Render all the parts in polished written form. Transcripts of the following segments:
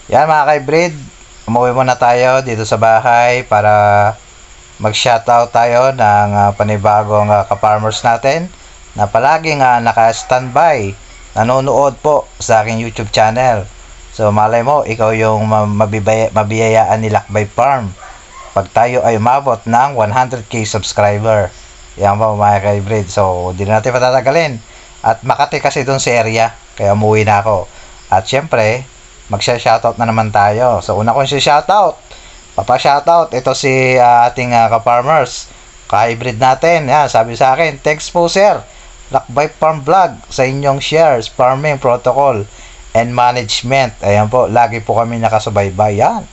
Yan mga ka-hybrid, umuwi muna tayo dito sa bahay para mag-shoutout tayo ng panibagong ka-farmers natin na palaging naka-standby, nanonood po sa aking YouTube channel. So malay mo, ikaw yung mabiyayaan ni Lakbay Farm pag tayo ay umabot ng 100k subscriber. Yan po mga ka-hybrid. So hindi na natin patatagalin. At Makati kasi doon sa area, kaya umuwi na ako. At syempre, mag-shoutout na naman tayo. So una kong shoutout, papa-shoutout, ito si ating ka-farmers, ka-hybrid natin. Yan, sabi sa akin, thanks po sir, Lakbay Farm Vlog, sa inyong shares, farming protocol, and management. Ayan po, lagi po kami nakasubaybay. Yan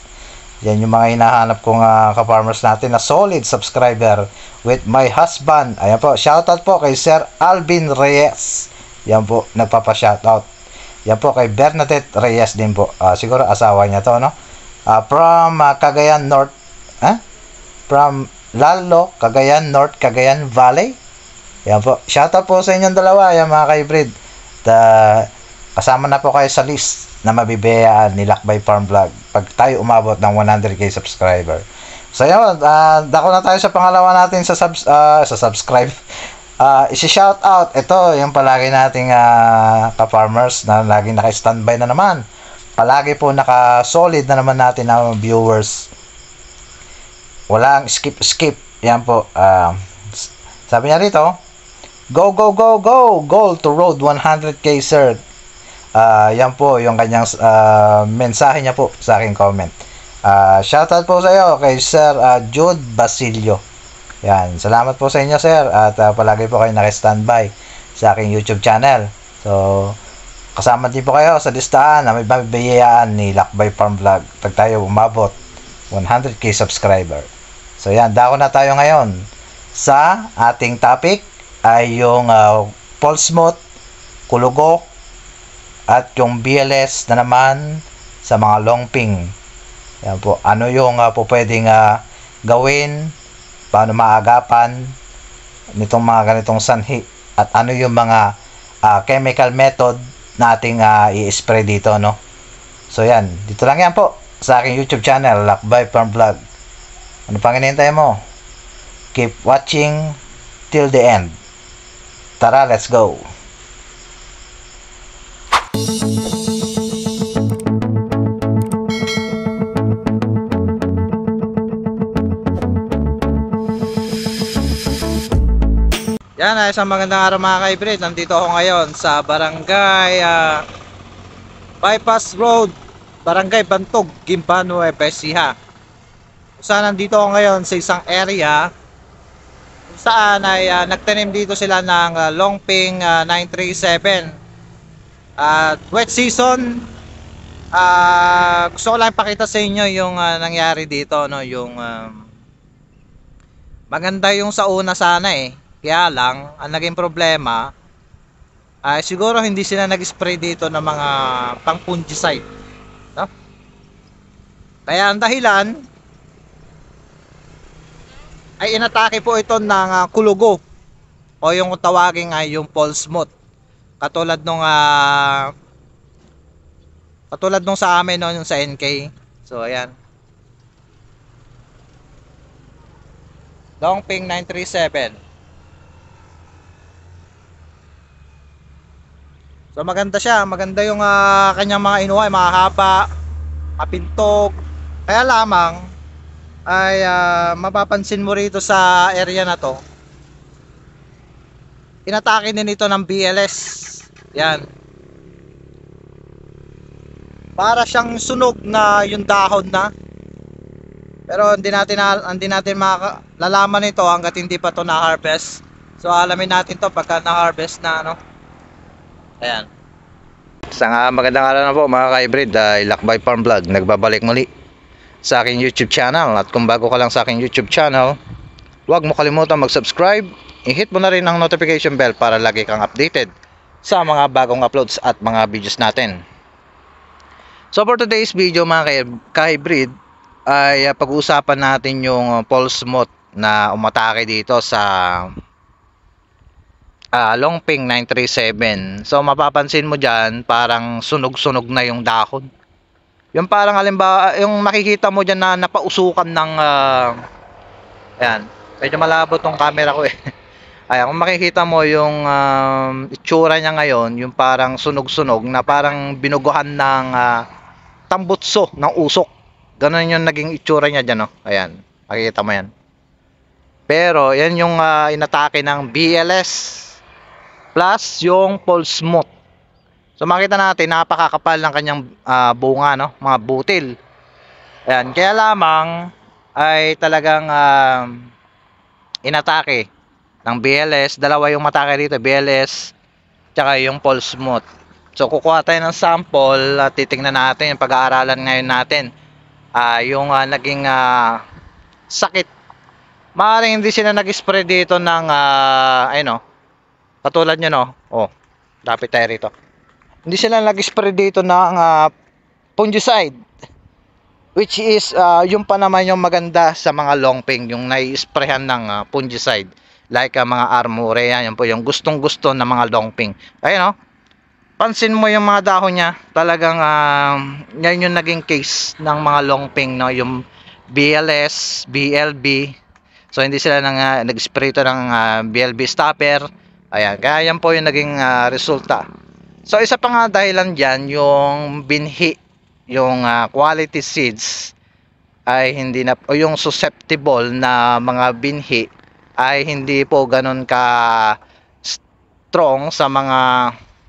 yung mga hinahanap kong ka-farmers natin na solid subscriber with my husband. Ayan po, shoutout po kay Sir Alvin Reyes. Yan po, nagpapa-shoutout. Yan po kay Bernadette Reyes din po. Siguro asawa niya to, no? From Cagayan North. From Lalo, Cagayan North, Cagayan Valley. Yan po. Shoutout po sa inyong dalawa, yan mga ka-hybrid. Kasama na po kayo sa list na mabibiyayaan ni Lakbay Farm Vlog pag tayo umabot ng 100k subscriber. So yun, dako na tayo sa pangalawa natin sa subscribe. Isi-shout out, ito yung palagi nating ka-farmers na laging naka-standby na naman. Palagi po naka-solid na naman natin na viewers. Walang skip. Yan po. Sabi niya rito, go, go, go, go! Goal to road 100k, sir. Yan po yung kanyang mensahe niya po sa aking comment. Shoutout po sa iyo kay Sir Jude Basilio. Yan, salamat po sa inyo sir, at palagi po kayo naka-standby sa aking YouTube channel. So kasama din po kayo sa listahan na may mabibiyayaan ni Lakbay Farm Vlog pag tayo umabot 100k subscriber. So yan, dako na tayo ngayon sa ating topic ay yung Polsmot, Kulugok, at yung BLS na naman sa mga longping. Yan po, ano yung po pwedeng gawin, paano maagapan nitong mga ganitong sanhi, at ano yung mga chemical method na ating i-spray dito, no? So yan, dito lang yan po sa aking YouTube channel, Lakbay Farm Vlog. Ano pang hinihintay mo? Keep watching till the end. Tara, let's go! Yan, isang magandang araw mga ka-hybrid. Nandito ako ngayon sa Barangay Bypass Road, Barangay Bantog, Gimba, Nueva Ecija. Saan nandito ako ngayon sa isang area kung saan ay nagtanim dito sila ng longping 937. At wet season, gusto ko lang pakita sa inyo yung nangyari dito, no? Yung maganda yung sa una sana kaya lang ang naging problema ay siguro hindi sila nag-spray dito ng mga pang fungicide, no? Kaya ang dahilan ay inatake po ito ng kulugo, o yung tawagin ay yung Polsmot. Katulad nung sa amin noon, yung sa NK. So ayan, longping 937. So maganda siya, maganda yung kanyang mga inuhay, mahaba, mapintog. Kaya lamang ay mapapansin mo rito sa area na to, inatake din ito ng BLS. Yan, para siyang sunog na yung dahon na, pero hindi natin malalaman ito hanggat hindi pa to na-harvest. So alamin natin to pagka na-harvest na, no? Ayan. Isang magandang araw na po mga ka-hybrid. Lakbay Farm Vlog nagbabalik muli sa aking YouTube channel. At kung bago ka lang sa aking YouTube channel, huwag mo kalimutan mag-subscribe. I-hit mo na rin ang notification bell para lagi kang updated sa mga bagong uploads at mga videos natin. So for today's video mga ka-hybrid ay pag-uusapan natin yung Polsmot na umatake dito sa longping 937. So mapapansin mo dyan, parang sunog-sunog na yung dahon. Yung parang halimbawa, yung makikita mo dyan na napausukan ng ayan, medyo malabo tong camera ko eh. Ayan, kung makikita mo yung itsura niya ngayon, yung parang sunog-sunog na parang binuguhan ng tambutso ng usok. Ganun yung naging itsura niya dyan, no? Ayan, makikita mo yan. Pero yan yung inatake ng BLS plus yung pulse smooth. So makita natin napakakapal ng kanyang bunga, no? Mga butil. Ayan, kaya lamang ay talagang inatake ng BLS. Dalawa yung matake dito, BLS tsaka yung pulse smooth. So kukuha tayo ng sample at titingnan natin yung pag-aaralan ngayon natin. Yung naging sakit. Maaaring hindi sila nag-spray dito ng ayun, katulad nyo, no? Oh, lapit tayo rito. Hindi sila nag-spray dito ng fungicide, which is yung pa naman yung maganda sa mga longping, yung nai-sprayhan ng fungicide like mga Armorea. Yan po yung gustong-gusto ng mga longping. Ayun, no? Pansin mo yung mga dahon niya, talagang yan yung naging case ng mga longping, no? Yung BLS, BLB. So hindi sila nag-spray ito ng BLB stopper. Ayan, kaya yan po yung naging resulta. So isa pa nga dahilan dyan, yung binhi, yung quality seeds ay hindi na, o yung susceptible na mga binhi ay hindi po ganun ka strong sa mga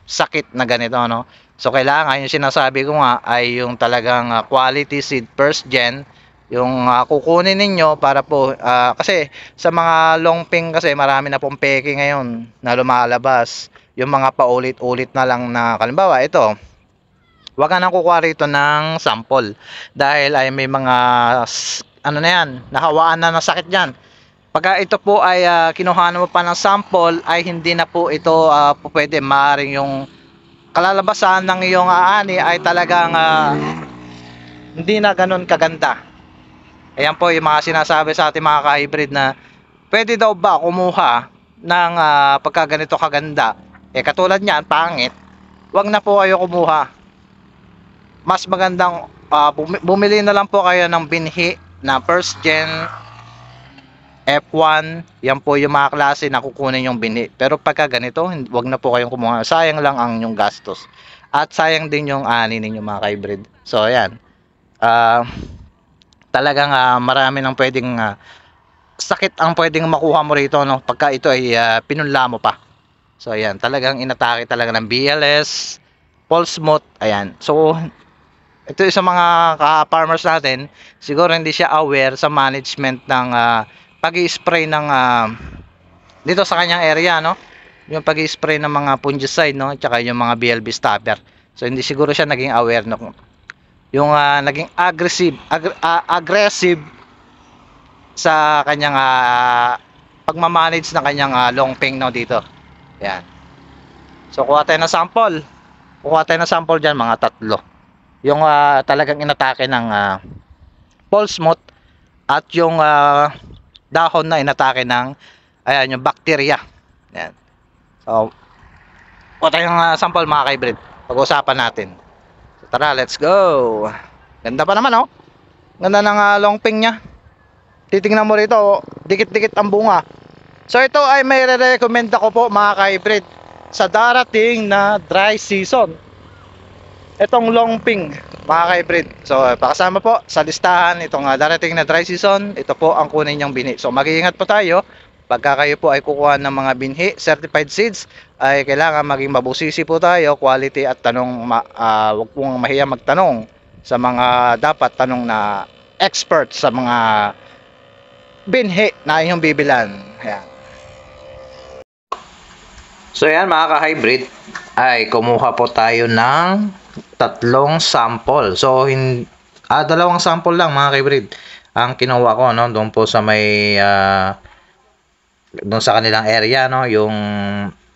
sakit na ganito, no? So kailangan yung sinasabi ko nga ay yung talagang quality seed first gen yung kukunin ninyo para po kasi sa mga longping kasi marami na pong peke ngayon na lumalabas, yung mga paulit-ulit na lang na kalimbawa ito, wag ka nang kukuha rito ng sample dahil ay may mga ano na yan, nakawaan na ng sakit dyan. Pagka ito po ay kinuha mo pa ng sample ay hindi na po ito po pwede. Maaaring yung kalalabasan ng iyong ani ay talagang hindi na ganun kaganda. Ayan po yung mga sinasabi sa ating mga ka-hybrid na pwede daw ba kumuha ng pagka ganito kaganda. Katulad niyan, pangit. Wag na po kayo kumuha. Mas magandang bumili na lang po kayo ng binhi na first gen F1. Yan po yung mga klase na kukunin yung binhi. Pero pagka ganito, wag na po kayong kumuha. Sayang lang ang yung gastos. At sayang din yung ani ninyo mga ka-hybrid. So ayan. Talagang marami nang pwedeng sakit ang pwedeng makuha mo rito, no? Pagka ito ay pinunla mo pa. So ayan, talagang inatake talaga ng BLS, pulse smooth. Ayan. So ito sa mga farmers natin, siguro hindi siya aware sa management ng pag-i-spray ng dito sa kanyang area, no? Yung pag-i-spray ng mga fungicide, no? Tsaka yung mga BLB stopper. So hindi siguro siya naging aware, no? Yung naging aggressive sa kanyang pagmamanage ng kanyang longping, no, dito. Yan. So kuha tayo ng sample. Kuha tayo ng sample dyan, mga 3. Yung talagang inatake ng pulse smooth at yung dahon na inatake ng ayan, yung bacteria. Yan. So kuha tayo ng sample mga ka-hybrid. Pag-usapan natin. Tara, let's go. Ganda pa naman, oh. Ganda ng longping niya. Titingnan mo rito, oh. Dikit-dikit ang bunga. So ito ay may re-recommend ako po mga ka-hybrid sa darating na dry season. Itong longping mga ka-hybrid. So pakasama po sa listahan itong darating na dry season. Ito po ang kunin niyong binhi. So mag-iingat po tayo. Pagka kayo po ay kukuha ng mga binhi, certified seeds, ay kailangan maging mabusisi po tayo, quality at tanong, wag pong mahiya magtanong sa mga dapat tanong na expert sa mga binhi na inyong bibilan. Ayan. So yan mga ka-hybrid, ay kumuha po tayo ng 3 sample. So 2 sample lang mga ka-hybrid ang kinuha ko, no, doon po sa may doon sa kanilang area, no, yung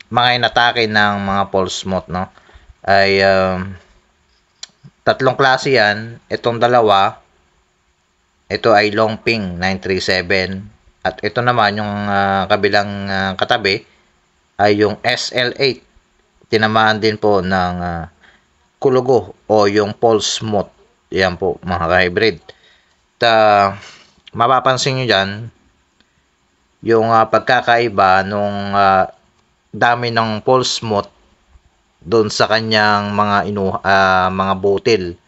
mga inatake ng mga pulse smooth, no, ay 3 klase yan. Itong 2, ito ay longping 937 at ito naman yung kabilang katabi ay yung SL8. Tinamaan din po ng kulugo o yung pulse smooth. Yan po mga ka-hybrid. Mapapansin nyo dyan, yung pagkakaiba nung dami ng pulse moth doon sa kanyang mga butil.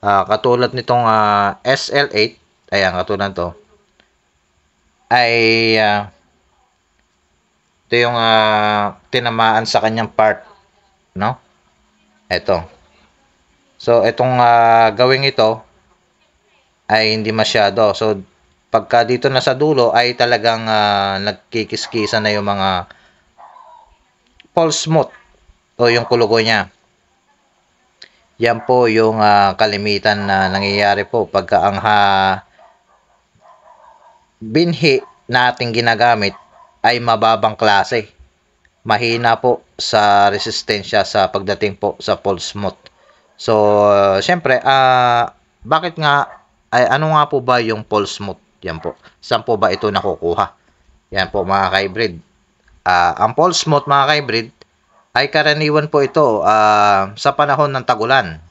Katulad nitong SL8, ayan, katulad to, ay ito yung tinamaan sa kanyang part, no? Ito. So, itong gawing ito ay hindi masyado. So, pagka dito na sa dulo ay talagang nagkikiskisa na yung mga pulse moth o yung kulugo niya. Yan po yung kalimitan na nangyayari po pagka ang binhi nating ginagamit ay mababang klase. Mahina po sa resistensya sa pagdating po sa pulse moth. So, syempre, bakit nga, ano nga po ba yung pulse moth? Yan po. Saan po ba ito nakukuha? Yan po mga ka-hybrid. Ang pulse moth mga ka-hybrid ay karaniwan po ito sa panahon ng tagulan.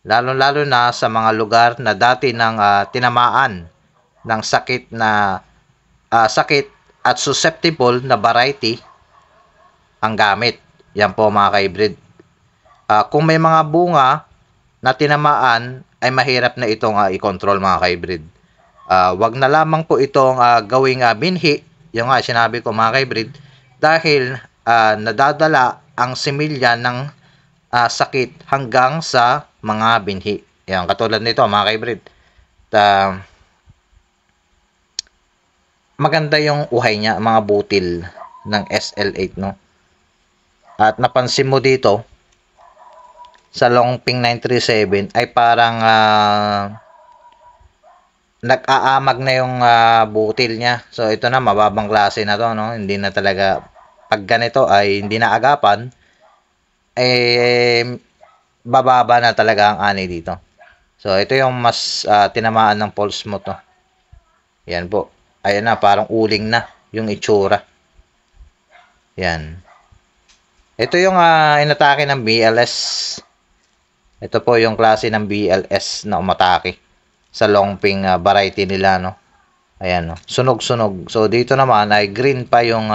Lalo-lalo na sa mga lugar na dati nang tinamaan ng sakit at susceptible na variety ang gamit. Yan po mga ka-hybrid. Kung may mga bunga na tinamaan ay mahirap na itong i-control mga ka-hybrid. Wag na lamang po itong gawing binhi, yung sinabi ko mga ka-hybrid, dahil nadadala ang similya ng sakit hanggang sa mga binhi. Yan, katulad nito mga ka-hybrid. Maganda yung uhay niya, mga butil ng SL8, no? At napansin mo dito sa Longping 937 ay parang nag-aamag na yung butil niya. So ito na, mababang klase na to, no? Hindi na talaga, pag ganito ay hindi na agapan, bababa na talaga ang ani dito. So ito yung mas tinamaan ng pulse moth, no? Yan po. Ayan na, parang uling na yung itsura. Yan. Ito yung inatake ng BLS. Ito po yung klase ng BLS na umatake sa Longping variety nila, no? Ayan, no? Sunog-sunog. So, dito naman ay green pa yung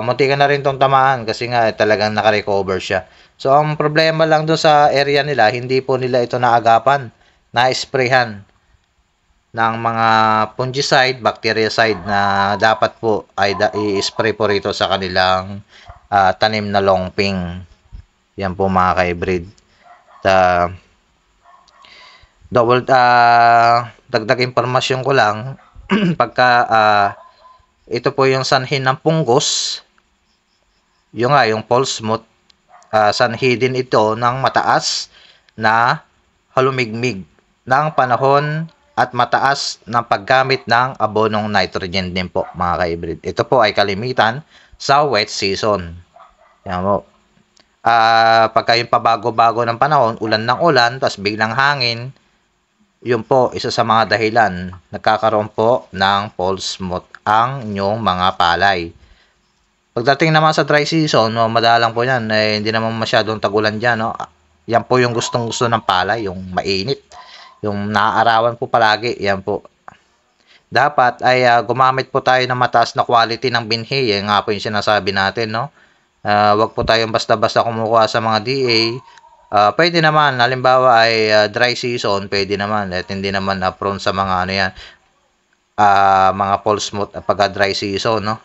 munti ka na rin tong tamaan kasi nga talagang nakarecover siya. So, ang problema lang doon sa area nila, hindi po nila ito naagapan, na-sprayhan ng mga fungicide, bactericide na dapat po ay i-spray po rito sa kanilang tanim na longping. Yan po mga ka-hybrid. Dagdag impormasyon ko lang pagka ito po yung sanhin ng punggos, yung pulse moth, sanhi din ito ng mataas na halumigmig ng panahon at mataas ng paggamit ng abonong nitrogen din po mga ka-hybrid. Ito po ay kalimitan sa wet season. Yan po. Pagka yung pabago-bago ng panahon, ulan ng ulan, tapos biglang hangin, yun po, isa sa mga dahilan, nagkakaroon po ng pulse moth ang inyong mga palay. Pagdating naman sa dry season, no, madalang po yan, hindi naman masyadong tagulan dyan. No? Yan po yung gustong-gusto ng palay, yung mainit. Yung naaarawan po palagi, yan po. Dapat ay gumamit po tayo ng mataas na quality ng binhi. Yan nga po yung sinasabi natin, no? Wag po tayong basta-basta kumukuha sa mga DA. Pwede naman, halimbawa ay dry season, pwede naman. At hindi naman prone sa mga mga pulse moth pagka dry season, no?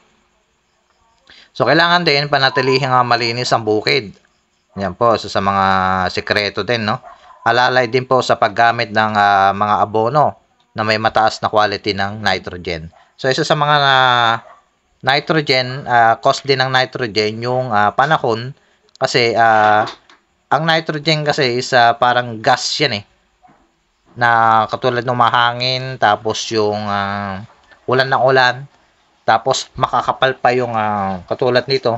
So, kailangan din panatilihin malinis ang bukid. Yan po, sa mga sekreto din, no? Alalay din po sa paggamit ng mga abono na may mataas na quality ng nitrogen. So, isa sa mga nitrogen, cost din ng nitrogen yung panahon kasi ang nitrogen kasi is parang gas yan na katulad ng mahangin tapos yung ulan ng ulan tapos makakapal pa yung katulad nito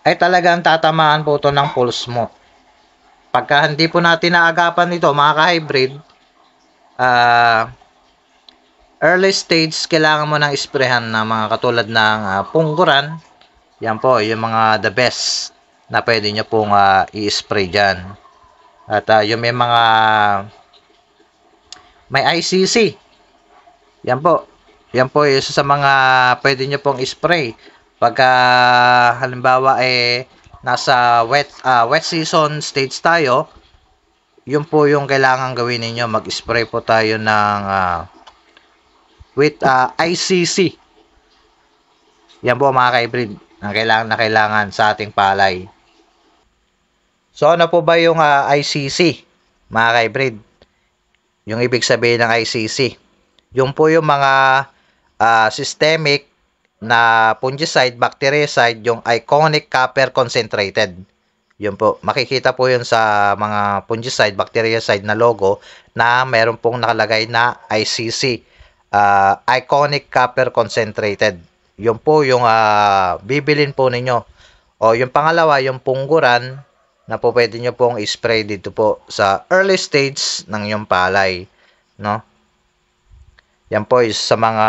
ay talagang tatamaan po ito ng pulse moth. Pagka hindi po natin naagapan ito mga ka-hybrid, early stage kailangan mo nang isprehan ng mga katulad ng pungguran. Yan po yung mga the best na pwede nyo pong i-spray dyan. At yung may ICC. Yan po. Yan po isa sa mga pwede nyo pong spray. Pagka halimbawa nasa wet season stage tayo, yun po yung kailangan gawin ninyo. Mag-spray po tayo ng with ICC. Yan po mga ka-hybrid ang kailangan sa ating palay. So ano po ba yung ICC mga ka-hybrid? Yung ibig sabihin ng ICC. Yung po yung mga systemic na fungicide, bactericide, yung iconic copper concentrated. Yun po, makikita po yun sa mga fungicide, bactericide na logo na meron pong nakalagay na ICC, iconic copper concentrated. Yun po yung bibilin po ninyo. O yung pangalawa, yung pungguran na po pwede nyo pong spray dito po sa early stage ng yung palay, no? Yan po is sa mga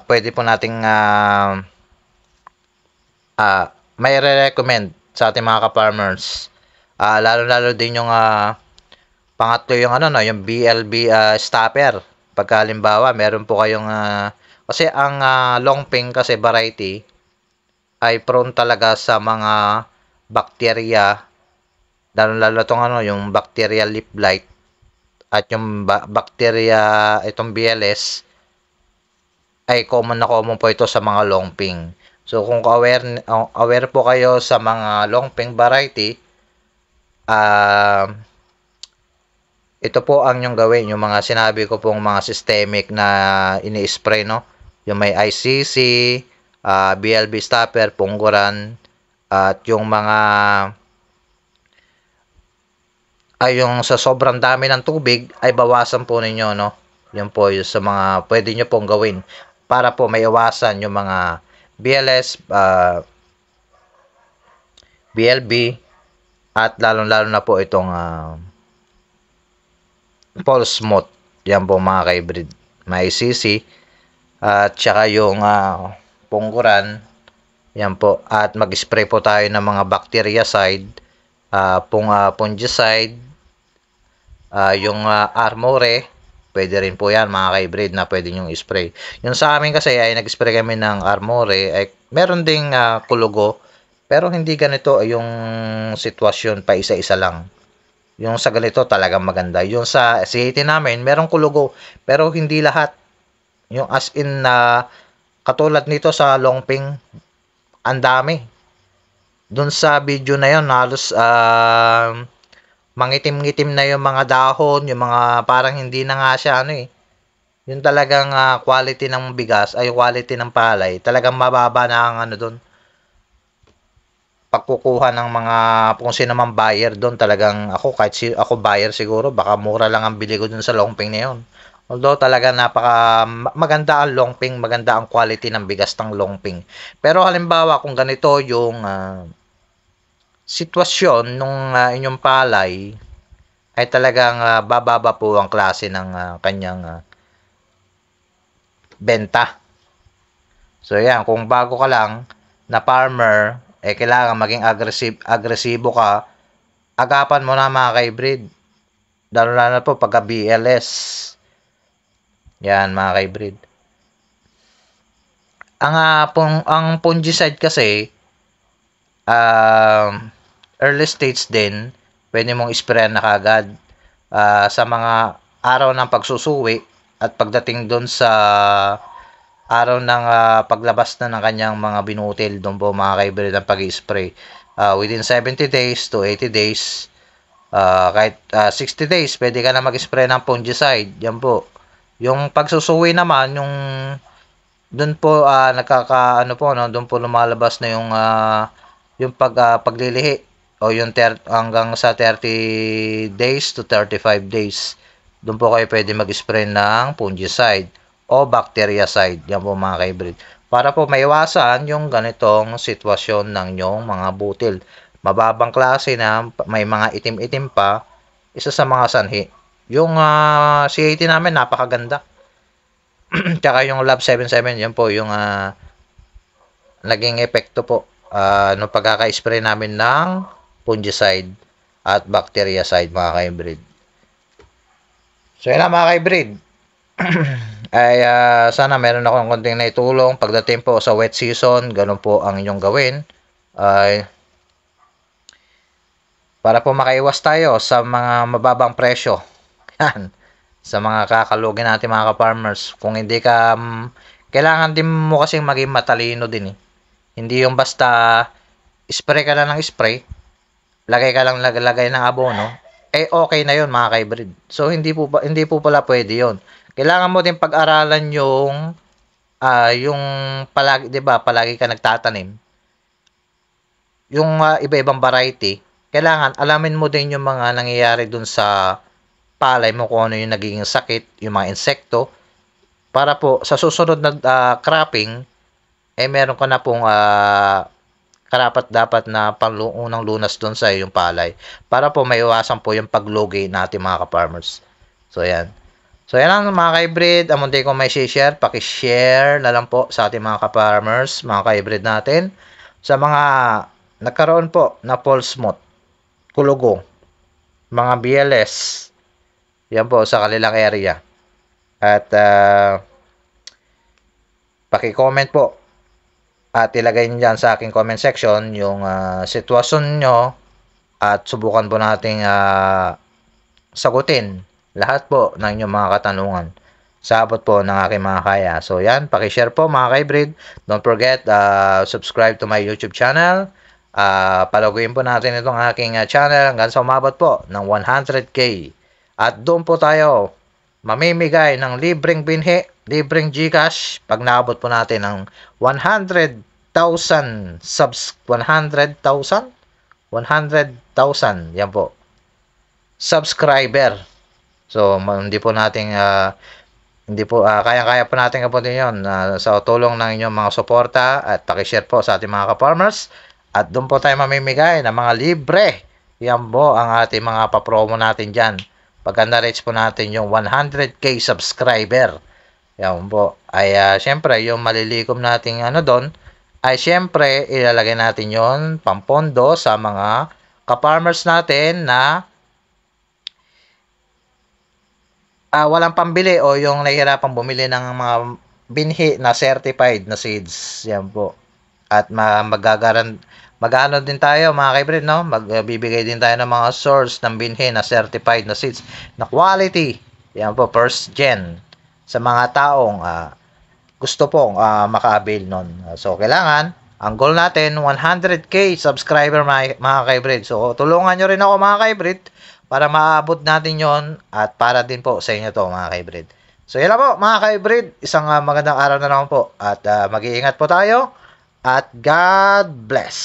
pwede po nating may re-recommend sa ating mga ka-farmers. Lalo-lalo din yung pangatlo yung yung BLB stopper. Pagka halimbawa, meron po kayong kasi ang longping kasi variety ay prone talaga sa mga bacteria, lalo itong yung bacterial leaf blight at yung bacteria itong BLS ay common po ito sa mga longping. So kung aware po kayo sa mga longping variety, ito po ang yung gawin, yung mga sinabi ko pong mga systemic na ini-spray, no? Yung may ICC, BLB stopper, pungguran, at yung mga yung sa sobrang dami ng tubig ay bawasan po ninyo, no? Yun po yung sa mga pwede nyo pong gawin para po may iwasan yung mga BLS, BLB, at lalong-lalo na po itong false moth. Yan po mga ka-hybrid. May ICC at saka yung pungguran. Yan po. At mag-spray po tayo ng mga bactericide, fungicide, yung Armore, pwede rin po yan mga ka-hybrid na pwede nyong spray. Yung sa amin kasi ay nag-spray kami ng Armore, ay meron ding kulugo, pero hindi ganito yung sitwasyon pa isa-isa lang. Yung sa ganito talagang maganda. Yung sa C80 namin, merong kulugo, pero hindi lahat. Yung as in katulad nito sa longping, ang dami. Doon sa video na yun, halos mangitim-ngitim na yung mga dahon, yung mga parang hindi na nga siya yung talagang quality ng bigas, ay quality ng palay, talagang mababa na ang doon. Pagkukuha ng mga kung sino man buyer doon, talagang kahit ako buyer siguro, baka mura lang ang bili ko doon sa longping na yun. Although talaga maganda ang longping, maganda ang quality ng bigas ng longping. Pero halimbawa kung ganito yung sitwasyon nung inyong palay, ay talagang bababa po ang klase ng kanyang benta. So yan, kung bago ka lang na farmer, kailangan maging agresibo ka, agapan mo na mga ka-hybrid. Lalo na po pagka BLS. Yan mga ka-hybrid. Ang fungicide kasi, early stage din, pwede mong sprayan na kagad sa mga araw ng pagsusuwi at pagdating doon sa araw ng paglabas na ng kanyang mga binutil, doon po mga ka-hybrid ang pag-spray. Within 70 days to 80 days, kahit 60 days, pwede ka na mag-spray ng fungicide. Yan po. Yung pagsusuwi naman, yung doon po doon po lumalabas na yung paglilihi o yung hanggang sa 30 days to 35 days. Doon po kayo pwede mag-spray ng fungicide o bactericide. Yan po mga ka-hybrid. Para po maiwasan yung ganitong sitwasyon ng inyong mga butil. Mababang klase na may mga itim-itim pa, isa sa mga sanhi. Yung C80 namin napakaganda. Tsaka yung Lab 77, yan po yung naging epekto po nung pagkaka-spray namin ng fungicide. at bactericide mga ka-hybrid. So yun lang mga ka-hybrid. Ay sana meron akong konting naitulong pagdating po sa wet season. Ganun po ang inyong gawin. Ay para po makaiwas tayo sa mga mababang presyo. Yan. Sa mga kakalugi natin mga ka-farmers. Kung hindi ka kailangan din mo kasing maging matalino din eh. Hindi yung basta spray ka na ng spray, lagay ka lang lagay ng abono, okay na yun mga ka-hybrid. So hindi po pala pwede yun. Kailangan mo din pag-aralan yung palagi, 'di ba? Palagi ka nagtatanim. Yung iba-ibang variety, kailangan alamin mo din yung mga nangyayari dun sa palay mo, kung ano yung nagiging sakit, yung mga insekto, para po sa susunod na cropping meron ka na pong karapat-dapat na unang lunas doon sa yung palay, para po maiwasan po yung paglugi natin mga ka-farmers. So yan. So yan lang mga ka-hybrid, ang munti ko may share, paki-share na lang po sa ating mga ka-farmers, mga ka-hybrid natin. Sa mga nagkaroon po na false smooth, kulugong, mga BLS, yan po sa kanilang area. At paki-comment po at ilagay nyo dyan sa aking comment section yung sitwasyon nyo at subukan po nating sagutin lahat po ng inyong mga katanungan sa abot po ng aking mga kaya. So yan, paki-share po mga ka-hybrid. Don't forget, subscribe to my YouTube channel. Palaguin po natin itong aking channel hanggang sa umabot po ng 100k. At doon po tayo mamimigay ng libreng binhi, libreng Gcash pag naabot po natin ng 100,000 subs, 100,000 yan po subscriber. So hindi po nating kaya-kaya po natin abutin yon sa tulong ng inyong mga suporta at paki-share po sa ating mga ka-farmers, at doon po tayo mamimigay ng mga libre. Yan po ang ating mga papromo natin dyan pagka na-reach po natin yung 100k subscriber. Yan po. Ay syempre yung malilikom nating doon ay syempre ilalagay natin yon pampondo sa mga ka-farmers natin na walang pambili o yung nahihirapang bumili ng mga binhi na certified na seeds. Yan po. At mag-ano din tayo mga ka-hybrid, no? Magbibigay din tayo ng mga source ng binhi na certified na seeds na quality. Yan po, first gen sa mga taong gusto pong maka-avail nun. So kailangan, ang goal natin 100k subscriber mga ka-hybrid. So tulungan nyo rin ako mga ka-hybrid para maabot natin yon, at para din po sa inyo to mga ka-hybrid. So yan lang po mga ka-hybrid, isang magandang araw na naman po, at mag-iingat po tayo, at God bless.